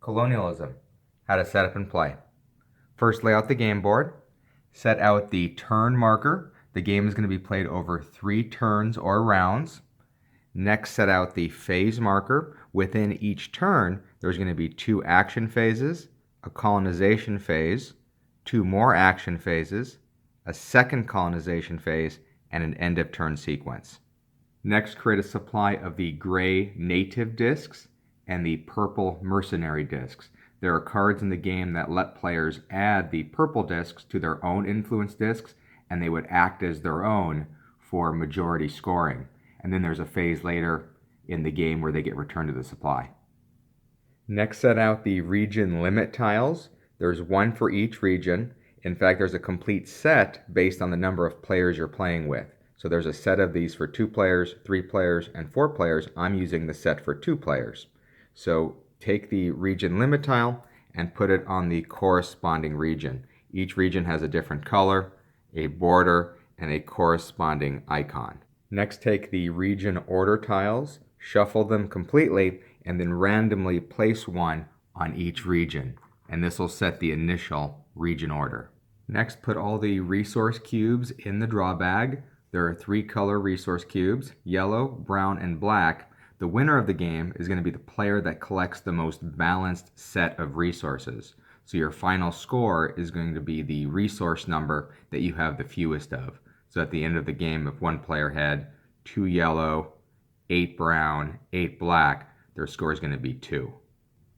Colonialism, how to set up and play. First, lay out the game board. Set out the turn marker. The game is going to be played over 3 turns or rounds. Next, set out the phase marker. Within each turn, there's going to be 2 action phases, a colonization phase, 2 more action phases, a second colonization phase, and an end of turn sequence. Next, create a supply of the gray native discs and the purple mercenary discs. There are cards in the game that let players add the purple discs to their own influence discs, and they would act as their own for majority scoring. And then there's a phase later in the game where they get returned to the supply. Next, set out the region limit tiles. There's 1 for each region. In fact, there's a complete set based on the number of players you're playing with. So there's a set of these for 2 players, 3 players, and 4 players. I'm using the set for 2 players. So take the region limit tile and put it on the corresponding region. Each region has a different color, a border, and a corresponding icon. Next, take the region order tiles, shuffle them completely, and then randomly place 1 on each region. And this will set the initial region order. Next, put all the resource cubes in the draw bag. There are 3 color resource cubes, yellow, brown, and black. The winner of the game is going to be the player that collects the most balanced set of resources. So your final score is going to be the resource number that you have the fewest of. So at the end of the game, if one player had 2 yellow, 8 brown, 8 black, their score is going to be 2.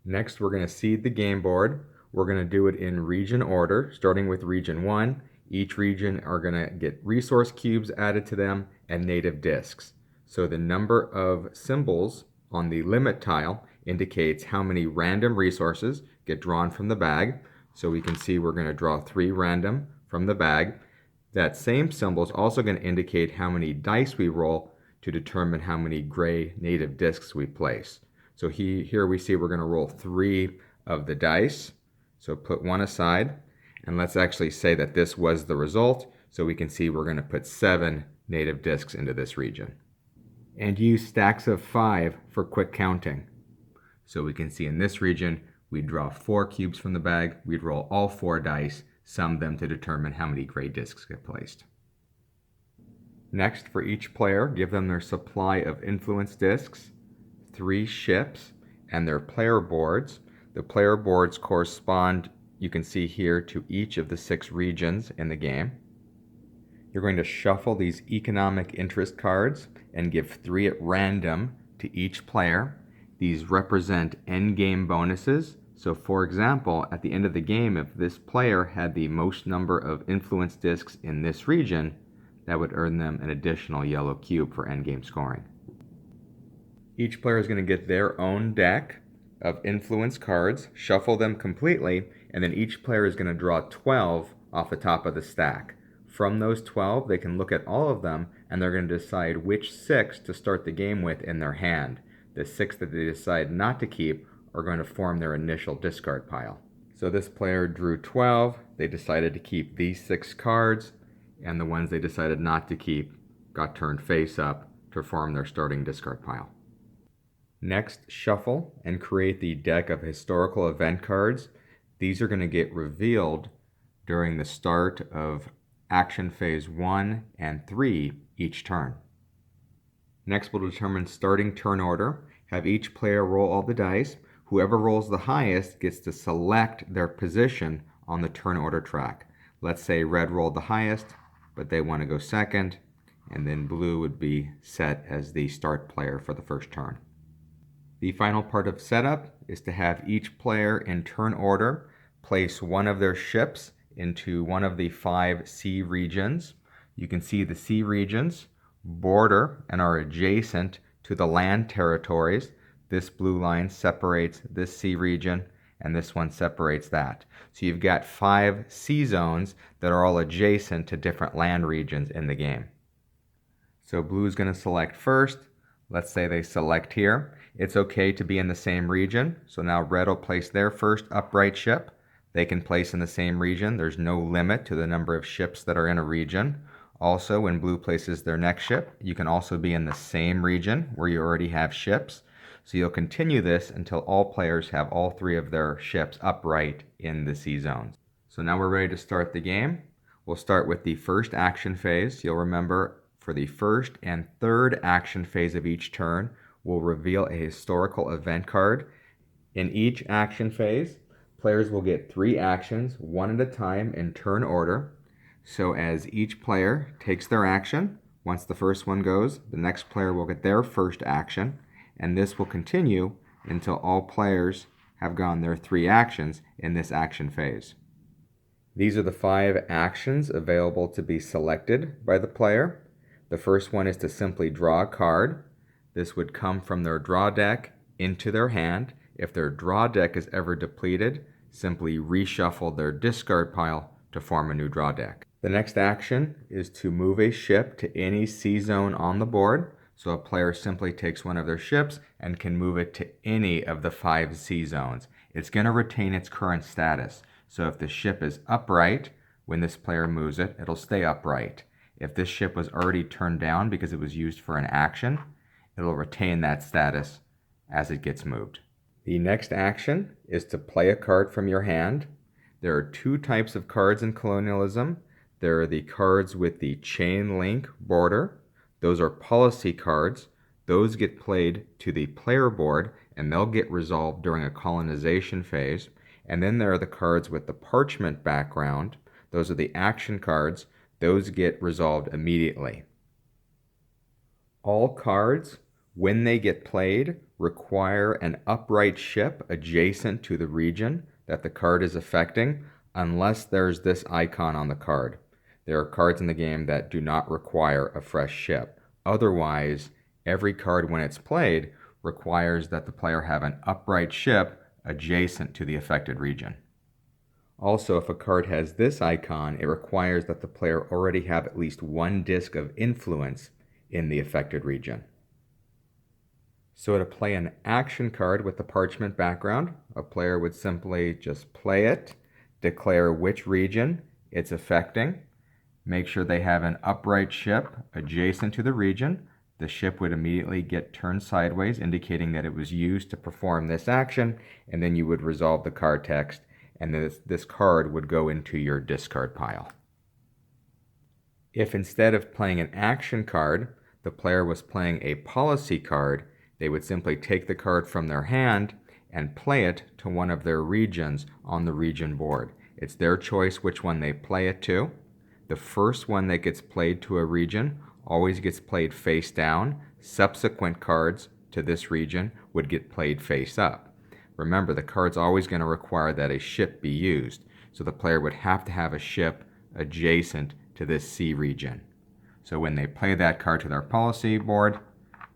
Next, we're going to seed the game board. We're going to do it in region order, starting with region 1. Each region are going to get resource cubes added to them and native discs. So the number of symbols on the limit tile indicates how many random resources get drawn from the bag. So we can see we're going to draw 3 random from the bag. That same symbol is also going to indicate how many dice we roll to determine how many gray native discs we place. So here we see we're going to roll 3 of the dice. So put 1 aside, and let's actually say that this was the result. So we can see we're going to put 7 native discs into this region. And use stacks of 5 for quick counting. So we can see in this region, we'd draw 4 cubes from the bag, we'd roll all 4 dice, sum them to determine how many gray discs get placed. Next, for each player, give them their supply of influence discs, 3 ships, and their player boards. The player boards correspond, you can see here, to each of the 6 regions in the game. You're going to shuffle these economic interest cards and give 3 at random to each player. These represent endgame bonuses. So for example, at the end of the game, if this player had the most number of influence discs in this region, that would earn them an additional yellow cube for endgame scoring. Each player is going to get their own deck of influence cards, shuffle them completely, and then each player is going to draw 12 off the top of the stack. From those 12, they can look at all of them, and they're going to decide which 6 to start the game with in their hand. The 6 that they decide not to keep are going to form their initial discard pile. So this player drew 12, they decided to keep these 6 cards, and the ones they decided not to keep got turned face up to form their starting discard pile. Next, shuffle and create the deck of historical event cards. These are going to get revealed during the start of action phase 1 and 3 each turn. Next, we'll determine starting turn order. Have each player roll all the dice. Whoever rolls the highest gets to select their position on the turn order track. Let's say red rolled the highest, but they want to go second, and then blue would be set as the start player for the first turn. The final part of setup is to have each player in turn order place one of their ships into one of the 5 sea regions. You can see the sea regions border and are adjacent to the land territories. This blue line separates this sea region, and this one separates that. So you've got 5 sea zones that are all adjacent to different land regions in the game. So blue is going to select first. Let's say they select here. It's okay to be in the same region. So now red will place their first upright ship. They can place in the same region. There's no limit to the number of ships that are in a region. Also, when blue places their next ship, you can also be in the same region where you already have ships. So you'll continue this until all players have all 3 of their ships upright in the sea zones. So now we're ready to start the game. We'll start with the first action phase. You'll remember for the first and third action phase of each turn, we'll reveal a historical event card. In each action phase, players will get 3 actions, one at a time in turn order. So as each player takes their action, once the first one goes, the next player will get their first action, and this will continue until all players have gone their 3 actions in this action phase. These are the 5 actions available to be selected by the player. The first one is to simply draw a card. This would come from their draw deck into their hand. If their draw deck is ever depleted, simply reshuffle their discard pile to form a new draw deck. The next action is to move a ship to any sea zone on the board. So a player simply takes one of their ships and can move it to any of the 5 sea zones. It's going to retain its current status. So if the ship is upright, when this player moves it, it'll stay upright. If this ship was already turned down because it was used for an action, it'll retain that status as it gets moved. The next action is to play a card from your hand. There are 2 types of cards in Colonialism. There are the cards with the chain link border. Those are policy cards. Those get played to the player board and they'll get resolved during a colonization phase. And then there are the cards with the parchment background. Those are the action cards. Those get resolved immediately. All cards, when they get played, require an upright ship adjacent to the region that the card is affecting, unless there's this icon on the card. There are cards in the game that do not require a fresh ship. Otherwise, every card when it's played requires that the player have an upright ship adjacent to the affected region. Also, if a card has this icon, it requires that the player already have at least 1 disc of influence in the affected region. So to play an action card with the parchment background, a player would simply just play it, declare which region it's affecting, make sure they have an upright ship adjacent to the region. The ship would immediately get turned sideways, indicating that it was used to perform this action, and then you would resolve the card text, and this card would go into your discard pile. If instead of playing an action card, the player was playing a policy card, they would simply take the card from their hand and play it to one of their regions on the region board. It's their choice which one they play it to. The first one that gets played to a region always gets played face down. Subsequent cards to this region would get played face up. Remember, the card's always going to require that a ship be used, so the player would have to have a ship adjacent to this sea region. So when they play that card to their policy board,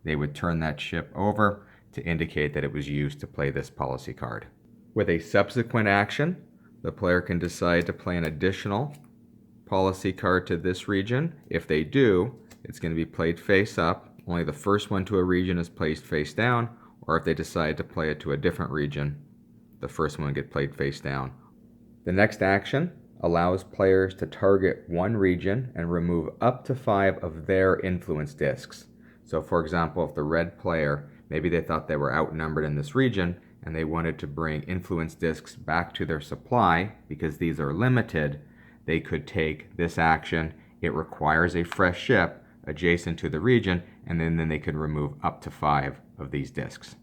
they would turn that ship over to indicate that it was used to play this policy card. With a subsequent action, the player can decide to play an additional policy card to this region. If they do, it's going to be played face up. Only the first one to a region is placed face down, or if they decide to play it to a different region, the first one gets played face down. The next action allows players to target one region and remove up to 5 of their influence discs. So for example, if the red player, maybe they thought they were outnumbered in this region and they wanted to bring influence discs back to their supply because these are limited, they could take this action. It requires a fresh ship adjacent to the region, and then they could remove up to 5 of these discs.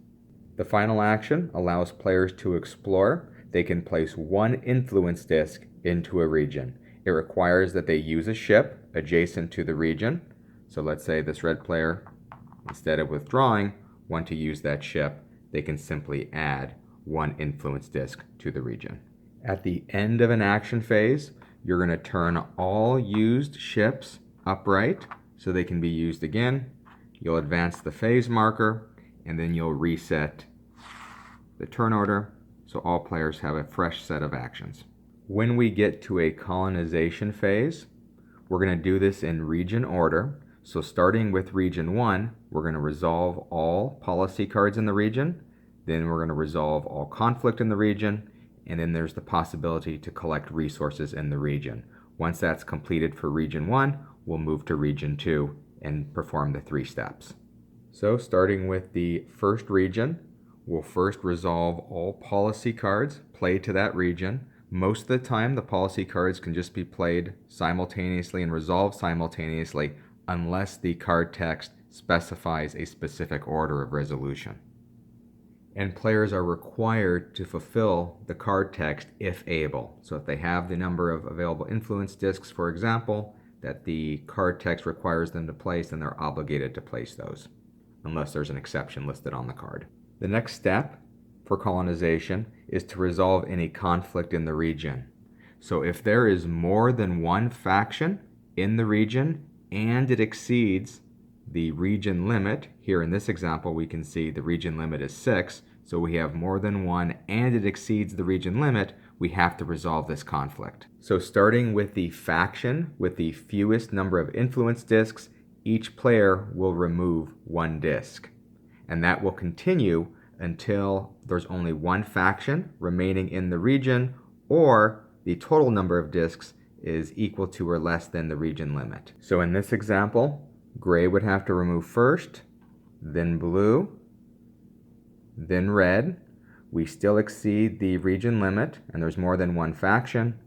The final action allows players to explore. They can place 1 influence disc into a region. It requires that they use a ship adjacent to the region. So let's say this red player, instead of withdrawing, want to use that ship, they can simply add 1 influence disc to the region. At the end of an action phase, you're going to turn all used ships upright so they can be used again. You'll advance the phase marker, and then you'll reset the turn order so all players have a fresh set of actions. When we get to a colonization phase, we're going to do this in region order. So starting with region 1, we're going to resolve all policy cards in the region. Then we're going to resolve all conflict in the region. And then there's the possibility to collect resources in the region. Once that's completed for region 1, we'll move to region 2 and perform the 3 steps. So starting with the first region, will first resolve all policy cards played to that region. Most of the time, the policy cards can just be played simultaneously and resolved simultaneously unless the card text specifies a specific order of resolution. And players are required to fulfill the card text if able. So if they have the number of available influence discs, for example, that the card text requires them to place, then they're obligated to place those, unless there's an exception listed on the card. The next step for colonization is to resolve any conflict in the region. So if there is more than one faction in the region and it exceeds the region limit, here in this example we can see the region limit is 6, so we have more than one and it exceeds the region limit, we have to resolve this conflict. So starting with the faction with the fewest number of influence discs, each player will remove one disc. And that will continue until there's only one faction remaining in the region or the total number of discs is equal to or less than the region limit. So in this example, gray would have to remove first, then blue, then red. We still exceed the region limit and there's more than one faction.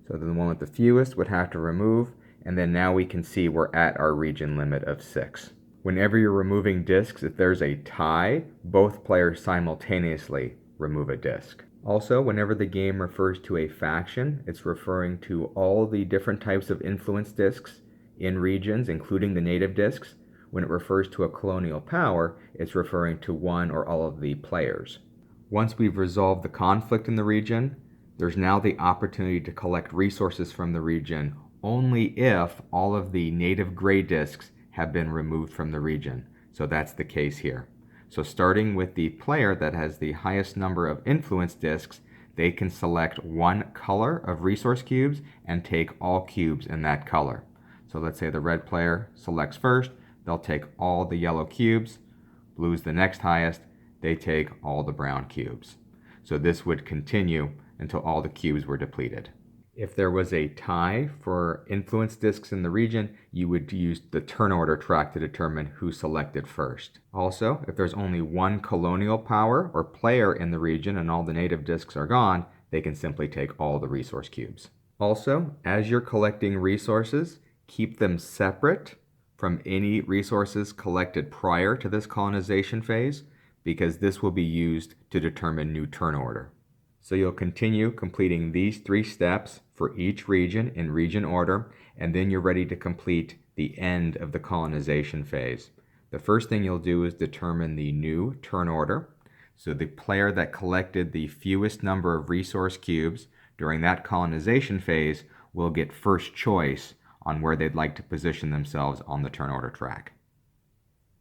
So the one with the fewest would have to remove, and then now we can see we're at our region limit of 6. Whenever you're removing discs, if there's a tie, both players simultaneously remove a disc. Also, whenever the game refers to a faction, it's referring to all the different types of influence discs in regions, including the native discs. When it refers to a colonial power, it's referring to one or all of the players. Once we've resolved the conflict in the region, there's now the opportunity to collect resources from the region only if all of the native gray discs have been removed from the region. So that's the case here. So starting with the player that has the highest number of influence discs, they can select one color of resource cubes and take all cubes in that color. So let's say the red player selects first, they'll take all the yellow cubes. Blue's the next highest, they take all the brown cubes. So this would continue until all the cubes were depleted. If there was a tie for influence discs in the region, you would use the turn order track to determine who selected first. Also, if there's only one colonial power or player in the region and all the native discs are gone, they can simply take all the resource cubes. Also, as you're collecting resources, keep them separate from any resources collected prior to this colonization phase, because this will be used to determine new turn order. So you'll continue completing these 3 steps for each region in region order, and then you're ready to complete the end of the colonization phase. The first thing you'll do is determine the new turn order. So the player that collected the fewest number of resource cubes during that colonization phase will get first choice on where they'd like to position themselves on the turn order track.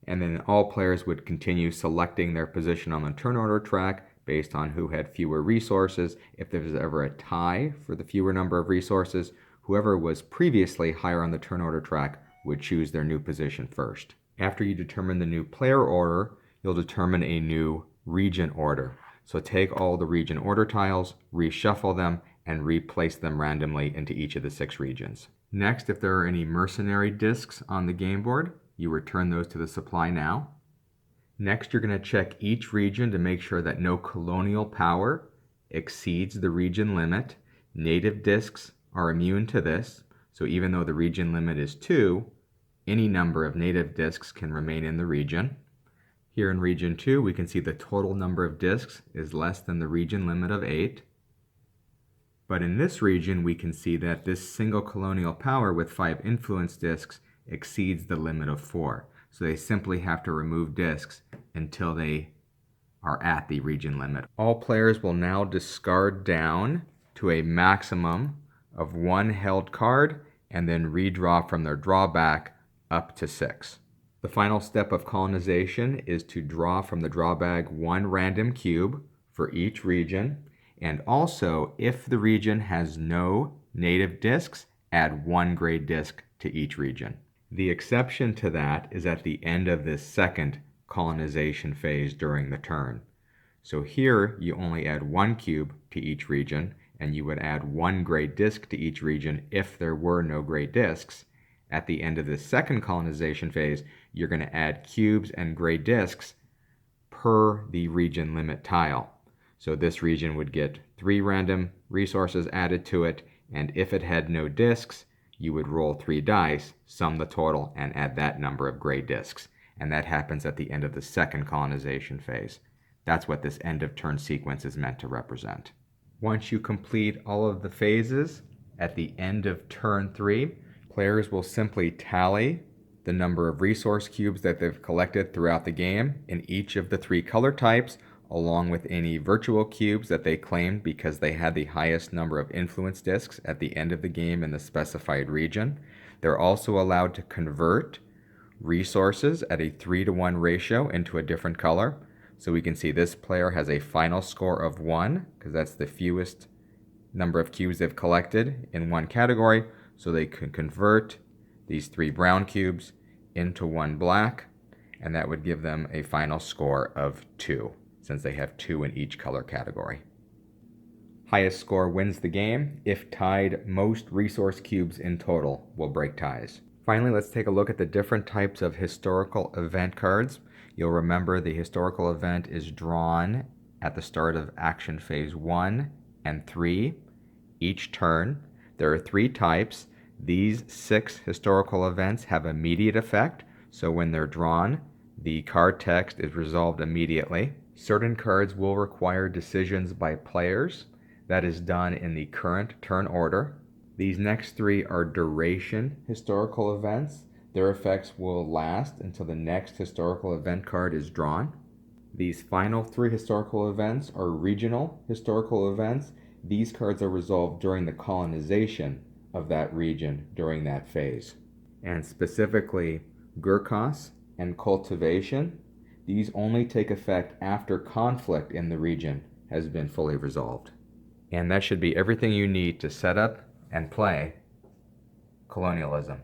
And then all players would continue selecting their position on the turn order track based on who had fewer resources. If there was ever a tie for the fewer number of resources, whoever was previously higher on the turn order track would choose their new position first. After you determine the new player order, you'll determine a new region order. So take all the region order tiles, reshuffle them, and replace them randomly into each of the 6 regions. Next, if there are any mercenary discs on the game board, you return those to the supply now. Next, you're going to check each region to make sure that no colonial power exceeds the region limit. Native discs are immune to this, so even though the region limit is 2, any number of native discs can remain in the region. Here in region 2, we can see the total number of discs is less than the region limit of 8. But in this region, we can see that this single colonial power with 5 influence discs exceeds the limit of 4. So they simply have to remove discs until they are at the region limit. All players will now discard down to a maximum of 1 held card and then redraw from their drawback up to 6. The final step of colonization is to draw from the draw bag 1 random cube for each region, and also if the region has no native discs, add 1 gray disc to each region. The exception to that is at the end of this second colonization phase during the turn. So here you only add 1 cube to each region, and you would add 1 gray disc to each region if there were no gray discs. At the end of this second colonization phase, you're going to add cubes and gray discs per the region limit tile. So this region would get 3 random resources added to it, and if it had no discs, you would roll 3 dice, sum the total, and add that number of gray discs. And that happens at the end of the second colonization phase. That's what this end of turn sequence is meant to represent. Once you complete all of the phases, at the end of turn 3, players will simply tally the number of resource cubes that they've collected throughout the game in each of the 3 color types, along with any virtual cubes that they claimed because they had the highest number of influence discs at the end of the game in the specified region. They're also allowed to convert resources at a 3-to-1 ratio into a different color. So we can see this player has a final score of 1, because that's the fewest number of cubes they've collected in one category. So they can convert these 3 brown cubes into 1 black, and that would give them a final score of 2, since they have 2 in each color category. Highest score wins the game. If tied, most resource cubes in total will break ties. Finally, let's take a look at the different types of historical event cards. You'll remember the historical event is drawn at the start of action phase 1 and 3 each turn. There are 3 types. These 6 historical events have immediate effect, so when they're drawn, the card text is resolved immediately. Certain cards will require decisions by players. That is done in the current turn order. These next 3 are duration historical events. Their effects will last until the next historical event card is drawn. These final 3 historical events are regional historical events. These cards are resolved during the colonization of that region during that phase. And specifically, Gurkhas and cultivation, these only take effect after conflict in the region has been fully resolved. And that should be everything you need to set up and play Colonialism.